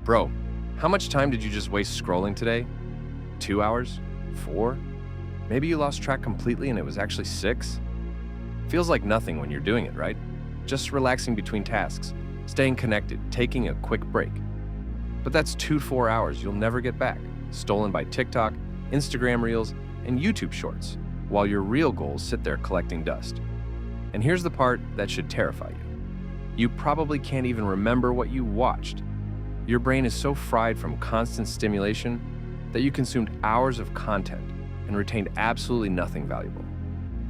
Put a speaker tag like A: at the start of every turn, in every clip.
A: Bro, how much time did you just waste scrolling today? 2 hours? 4? Maybe you lost track completely and it was actually 6? Feels like nothing when you're doing it, right? Just relaxing between tasks, staying connected, taking a quick break. But that's 2 to 4 hours you'll never get back, stolen by TikTok, Instagram Reels, and YouTube Shorts, while your real goals sit there collecting dust. And here's the part that should terrify you. You probably can't even remember what you watched. Your brain is so fried from constant stimulation that you consumed hours of content and retained absolutely nothing valuable.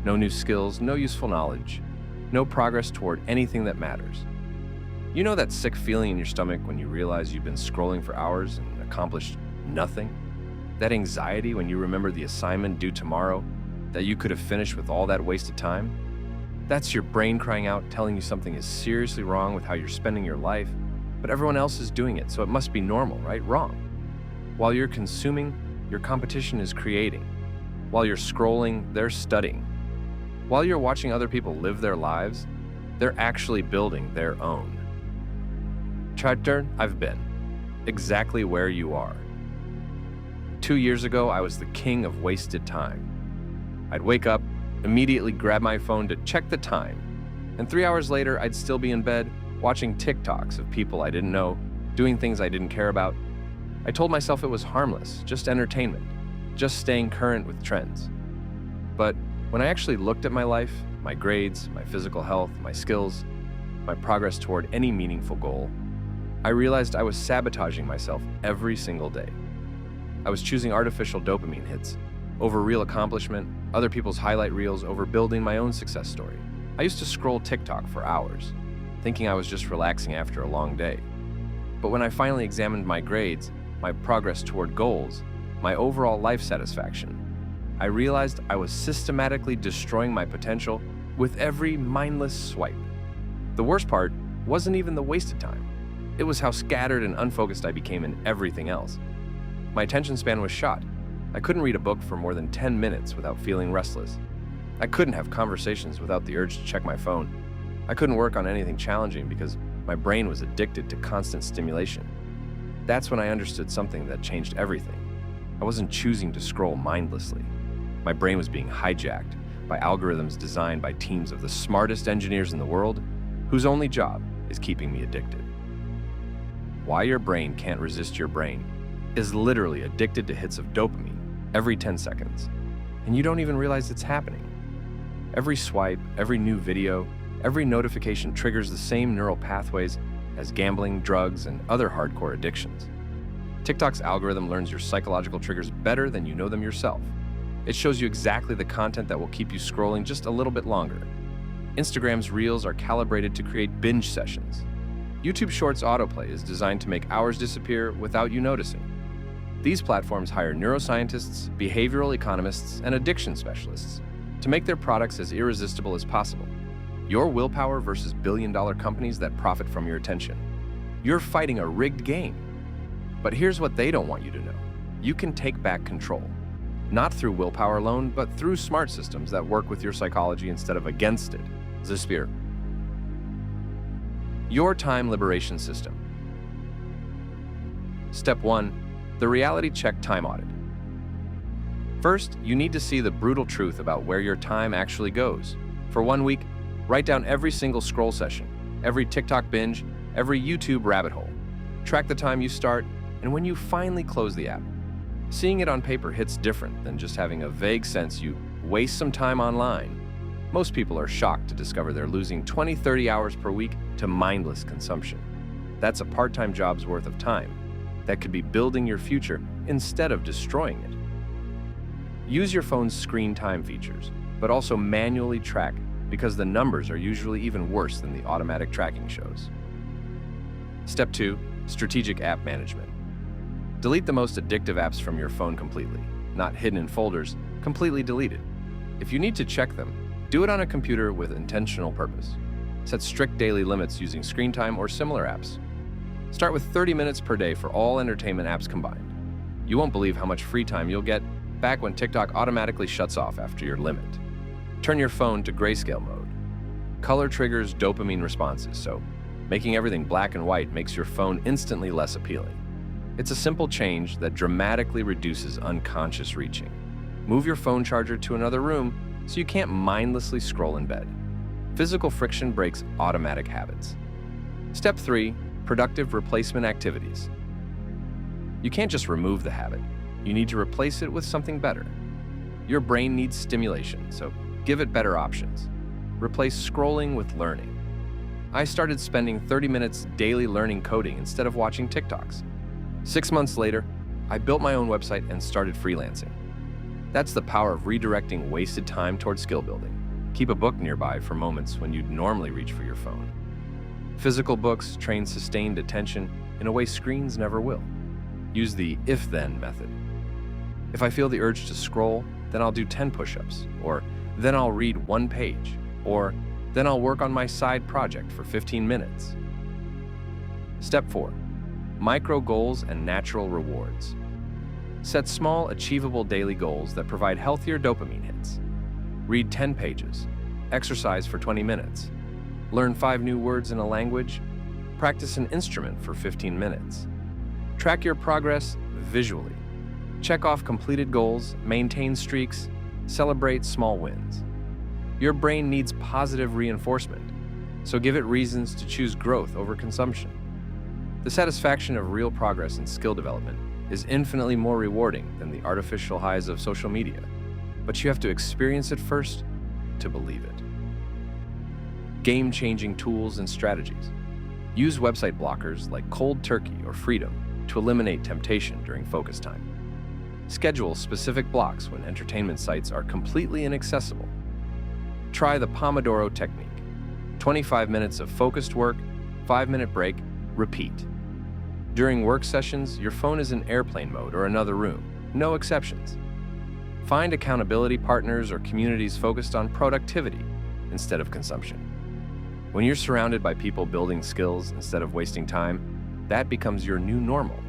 A: No new skills, no useful knowledge, no progress toward anything that matters. You know that sick feeling in your stomach when you realize you've been scrolling for hours and accomplished nothing? That anxiety when you remember the assignment due tomorrow that you could have finished with all that wasted time? That's your brain crying out, telling you something is seriously wrong with how you're spending your life, but everyone else is doing it, so it must be normal, right? Wrong. While you're consuming, your competition is creating. While you're scrolling, they're studying. While you're watching other people live their lives, they're actually building their own. Chapter, I've been exactly where you are. 2 years ago, I was the king of wasted time. I'd wake up, immediately grab my phone to check the time, and 3 hours later, I'd still be in bed watching TikToks of people I didn't know, doing things I didn't care about. I told myself it was harmless, just entertainment, just staying current with trends. But when I actually looked at my life, my grades, my physical health, my skills, my progress toward any meaningful goal, I realized I was sabotaging myself every single day. I was choosing artificial dopamine hits over real accomplishment, other people's highlight reels over building my own success story. I used to scroll TikTok for hours, thinking I was just relaxing after a long day. But when I finally examined my grades, my progress toward goals, my overall life satisfaction, I realized I was systematically destroying my potential with every mindless swipe. The worst part wasn't even the wasted time. It was how scattered and unfocused I became in everything else. My attention span was shot. I couldn't read a book for more than 10 minutes without feeling restless. I couldn't have conversations without the urge to check my phone. I couldn't work on anything challenging because my brain was addicted to constant stimulation. That's when I understood something that changed everything. I wasn't choosing to scroll mindlessly. My brain was being hijacked by algorithms designed by teams of the smartest engineers in the world, whose only job is keeping me addicted. Why your brain can't resist your brain is literally addicted to hits of dopamine every 10 seconds, and you don't even realize it's happening. Every swipe, every new video, every notification triggers the same neural pathways as gambling, drugs, and other hardcore addictions. TikTok's algorithm learns your psychological triggers better than you know them yourself. It shows you exactly the content that will keep you scrolling just a little bit longer. Instagram's Reels are calibrated to create binge sessions. YouTube Shorts autoplay is designed to make hours disappear without you noticing. These platforms hire neuroscientists, behavioral economists, and addiction specialists to make their products as irresistible as possible. Your willpower versus billion-dollar companies that profit from your attention. You're fighting a rigged game. But here's what they don't want you to know. You can take back control. Not through willpower alone, but through smart systems that work with your psychology instead of against it. Zesphere. Your time liberation system. Step 1. The reality check time audit. First, you need to see the brutal truth about where your time actually goes. For 1 week, write down every single scroll session, every TikTok binge, every YouTube rabbit hole. Track the time you start and when you finally close the app. Seeing it on paper hits different than just having a vague sense you waste some time online. Most people are shocked to discover they're losing 20-30 hours per week to mindless consumption. That's a part-time job's worth of time that could be building your future instead of destroying it. Use your phone's screen time features, but also manually track because the numbers are usually even worse than the automatic tracking shows. Step 2. Strategic app management. Delete the most addictive apps from your phone completely, not hidden in folders, completely deleted. If you need to check them, do it on a computer with intentional purpose. Set strict daily limits using screen time or similar apps. Start with 30 minutes per day for all entertainment apps combined. You won't believe how much free time you'll get back when TikTok automatically shuts off after your limit. Turn your phone to grayscale mode. Color triggers dopamine responses, so making everything black and white makes your phone instantly less appealing. It's a simple change that dramatically reduces unconscious reaching. Move your phone charger to another room so you can't mindlessly scroll in bed. Physical friction breaks automatic habits. Step 3. Productive replacement activities. You can't just remove the habit. You need to replace it with something better. Your brain needs stimulation, so give it better options. Replace scrolling with learning. I started spending 30 minutes daily learning coding instead of watching TikToks. 6 months later, I built my own website and started freelancing. That's the power of redirecting wasted time toward skill building. Keep a book nearby for moments when you'd normally reach for your phone. Physical books train sustained attention in a way screens never will. Use the if-then method. If I feel the urge to scroll, then I'll do 10 push-ups, or then I'll read 1 page, or then I'll work on my side project for 15 minutes. Step 4. Micro goals and natural rewards. Set small, achievable daily goals that provide healthier dopamine hits. Read 10 pages. Exercise for 20 minutes. Learn 5 new words in a language. Practice an instrument for 15 minutes. Track your progress visually. Check off completed goals, maintain streaks, celebrate small wins. Your brain needs positive reinforcement, so give it reasons to choose growth over consumption. The satisfaction of real progress in skill development is infinitely more rewarding than the artificial highs of social media, but you have to experience it first to believe it. Game-changing tools and strategies. Use website blockers like Cold Turkey or Freedom to eliminate temptation during focus time. Schedule specific blocks when entertainment sites are completely inaccessible. Try the Pomodoro technique. 25 minutes of focused work, 5-minute break, repeat. During work sessions, your phone is in airplane mode or another room. No exceptions. Find accountability partners or communities focused on productivity instead of consumption. When you're surrounded by people building skills instead of wasting time, that becomes your new normal.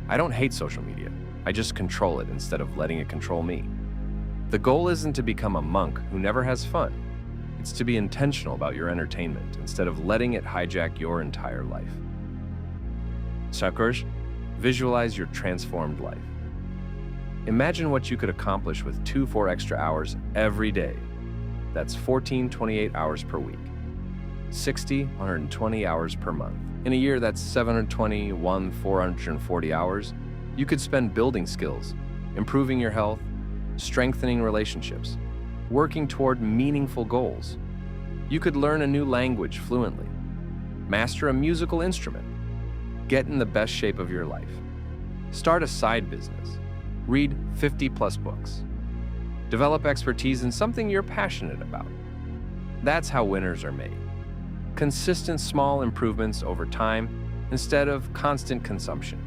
A: I don't hate social media. I just control it instead of letting it control me. The goal isn't to become a monk who never has fun. It's to be intentional about your entertainment instead of letting it hijack your entire life. Sakurj, visualize your transformed life. Imagine what you could accomplish with 2-4 extra hours every day. That's 28 hours per week. 120 hours per month. In a year, that's 440 hours. You could spend building skills, improving your health, strengthening relationships, working toward meaningful goals. You could learn a new language fluently, master a musical instrument, get in the best shape of your life, start a side business, read 50+ books, develop expertise in something you're passionate about. That's how winners are made. Consistent small improvements over time instead of constant consumption.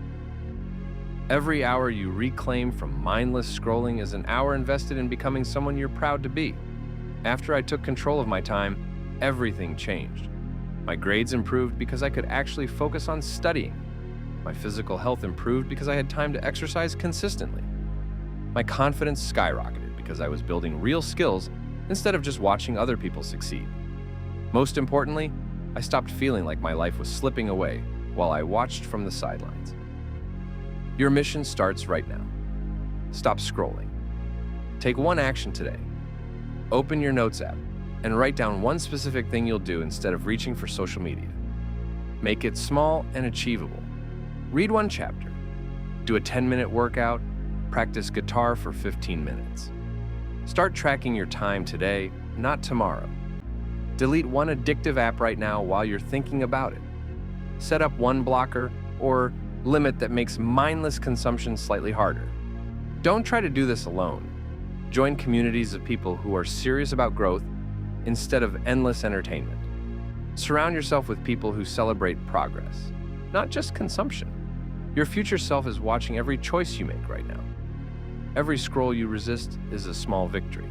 A: Every hour you reclaim from mindless scrolling is an hour invested in becoming someone you're proud to be. After I took control of my time, everything changed. My grades improved because I could actually focus on studying. My physical health improved because I had time to exercise consistently. My confidence skyrocketed because I was building real skills instead of just watching other people succeed. Most importantly, I stopped feeling like my life was slipping away while I watched from the sidelines. Your mission starts right now. Stop scrolling. Take one action today. Open your notes app and write down one specific thing you'll do instead of reaching for social media. Make it small and achievable. Read 1 chapter. Do a 10-minute workout. Practice guitar for 15 minutes. Start tracking your time today, not tomorrow. Delete one addictive app right now while you're thinking about it. Set up one blocker or limit that makes mindless consumption slightly harder. Don't try to do this alone. Join communities of people who are serious about growth instead of endless entertainment. Surround yourself with people who celebrate progress, not just consumption. Your future self is watching every choice you make right now. Every scroll you resist is a small victory.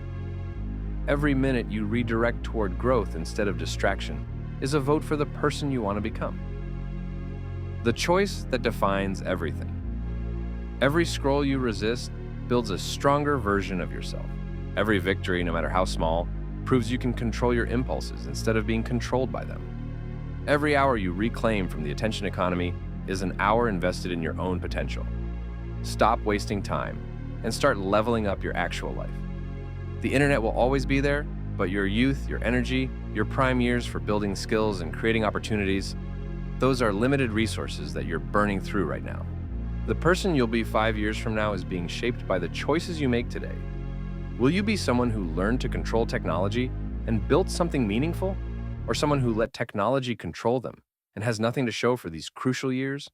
A: Every minute you redirect toward growth instead of distraction is a vote for the person you want to become. The choice that defines everything. Every scroll you resist builds a stronger version of yourself. Every victory, no matter how small, proves you can control your impulses instead of being controlled by them. Every hour you reclaim from the attention economy is an hour invested in your own potential. Stop wasting time and start leveling up your actual life. The internet will always be there, but your youth, your energy, your prime years for building skills and creating opportunities, those are limited resources that you're burning through right now. The person you'll be 5 years from now is being shaped by the choices you make today. Will you be someone who learned to control technology and built something meaningful, or someone who let technology control them and has nothing to show for these crucial years?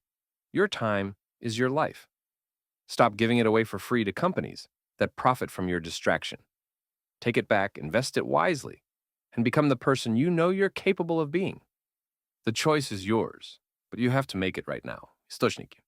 A: Your time is your life. Stop giving it away for free to companies that profit from your distraction. Take it back, invest it wisely, and become the person you know you're capable of being. The choice is yours, but you have to make it right now. Источники.